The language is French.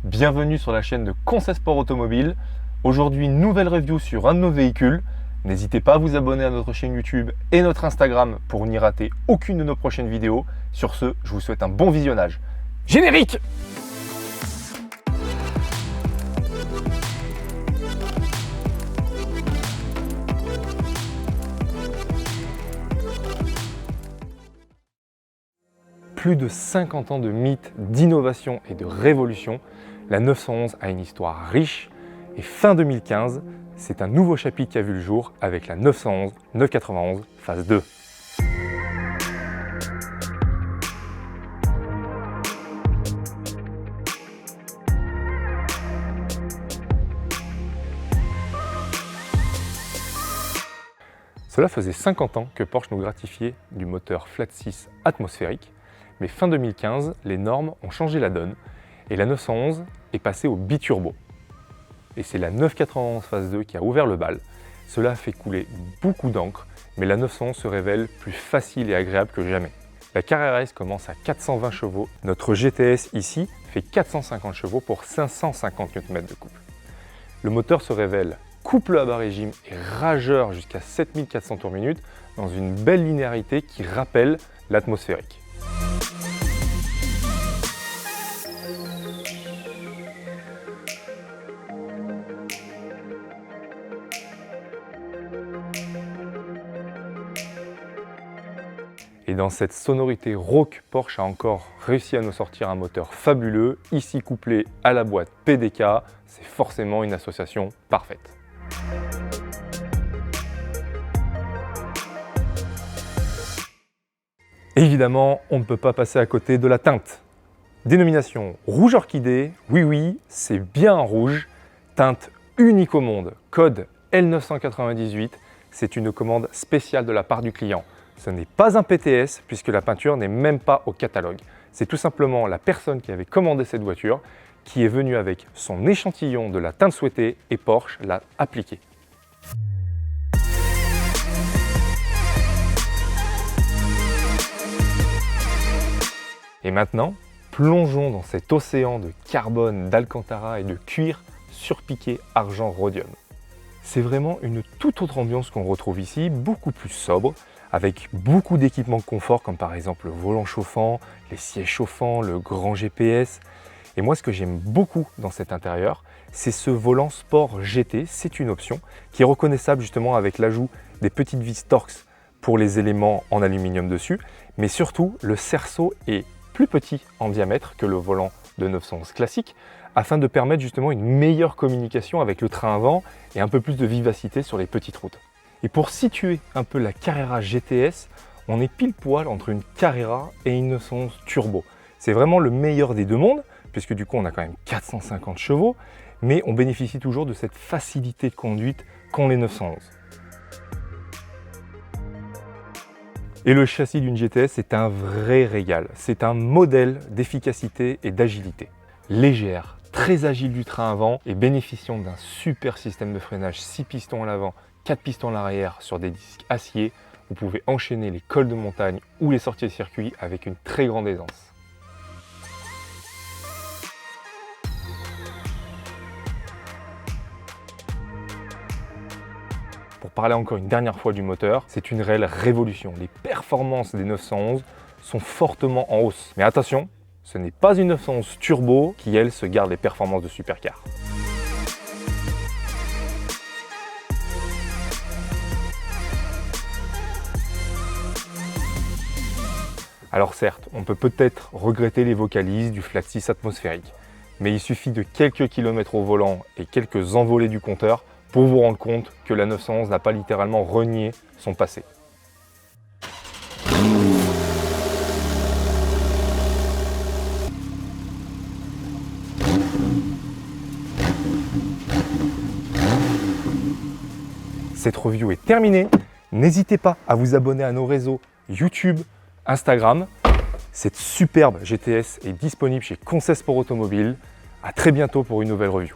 Bienvenue sur la chaîne de Conseil Sport Automobile. Aujourd'hui, nouvelle review sur un de nos véhicules. N'hésitez pas à vous abonner à notre chaîne YouTube et notre Instagram pour n'y rater aucune de nos prochaines vidéos. Sur ce, je vous souhaite un bon visionnage. Générique! Plus de 50 ans de mythes, d'innovation et de révolution, la 911 a une histoire riche et fin 2015, c'est un nouveau chapitre qui a vu le jour avec la 911 991 phase 2. Cela faisait 50 ans que Porsche nous gratifiait du moteur flat 6 atmosphérique. Mais fin 2015, les normes ont changé la donne et la 911 est passée au biturbo. Et c'est la 991 phase 2 qui a ouvert le bal. Cela a fait couler beaucoup d'encre, mais la 911 se révèle plus facile et agréable que jamais. La Carrera S commence à 420 chevaux. Notre GTS ici fait 450 chevaux pour 550 Nm de couple. Le moteur se révèle couple à bas régime et rageur jusqu'à 7400 tours minute dans une belle linéarité qui rappelle l'atmosphérique. Et dans cette sonorité rauque, Porsche a encore réussi à nous sortir un moteur fabuleux, ici couplé à la boîte PDK, c'est forcément une association parfaite. Évidemment, on ne peut pas passer à côté de la teinte. Dénomination rouge orchidée, oui, c'est bien un rouge, teinte unique au monde, code L998, c'est une commande spéciale de la part du client. Ce n'est pas un PTS puisque la peinture n'est même pas au catalogue. C'est tout simplement la personne qui avait commandé cette voiture qui est venue avec son échantillon de la teinte souhaitée et Porsche l'a appliquée. Et maintenant, plongeons dans cet océan de carbone, d'alcantara et de cuir surpiqué argent rhodium. C'est vraiment une toute autre ambiance qu'on retrouve ici, beaucoup plus sobre, avec beaucoup d'équipements de confort comme par exemple le volant chauffant, les sièges chauffants, le grand GPS. Et moi ce que j'aime beaucoup dans cet intérieur, c'est ce volant sport GT, c'est une option qui est reconnaissable justement avec l'ajout des petites vis Torx pour les éléments en aluminium dessus, mais surtout le cerceau est plus petit en diamètre que le volant de 911 classique afin de permettre justement une meilleure communication avec le train avant et un peu plus de vivacité sur les petites routes. Et pour situer un peu la Carrera GTS, on est pile poil entre une Carrera et une 911 Turbo. C'est vraiment le meilleur des deux mondes, puisque du coup on a quand même 450 chevaux, mais on bénéficie toujours de cette facilité de conduite qu'ont les 911. Et le châssis d'une GTS est un vrai régal. C'est un modèle d'efficacité et d'agilité. Légère, très agile du train avant et bénéficiant d'un super système de freinage 6 pistons à l'avant, 4 pistons à l'arrière sur des disques acier, vous pouvez enchaîner les cols de montagne ou les sorties de circuit avec une très grande aisance. Pour parler encore une dernière fois du moteur, c'est une réelle révolution. Les performances des 911 sont fortement en hausse. Mais attention, ce n'est pas une 911 turbo qui, elle, se garde les performances de supercar. Alors certes, on peut peut-être regretter les vocalises du flat 6 atmosphérique, mais il suffit de quelques kilomètres au volant et quelques envolées du compteur pour vous rendre compte que la 911 n'a pas littéralement renié son passé. Cette review est terminée. N'hésitez pas à vous abonner à nos réseaux YouTube, Instagram. Cette superbe GTS est disponible chez Conseil Sport Automobile. À très bientôt pour une nouvelle review.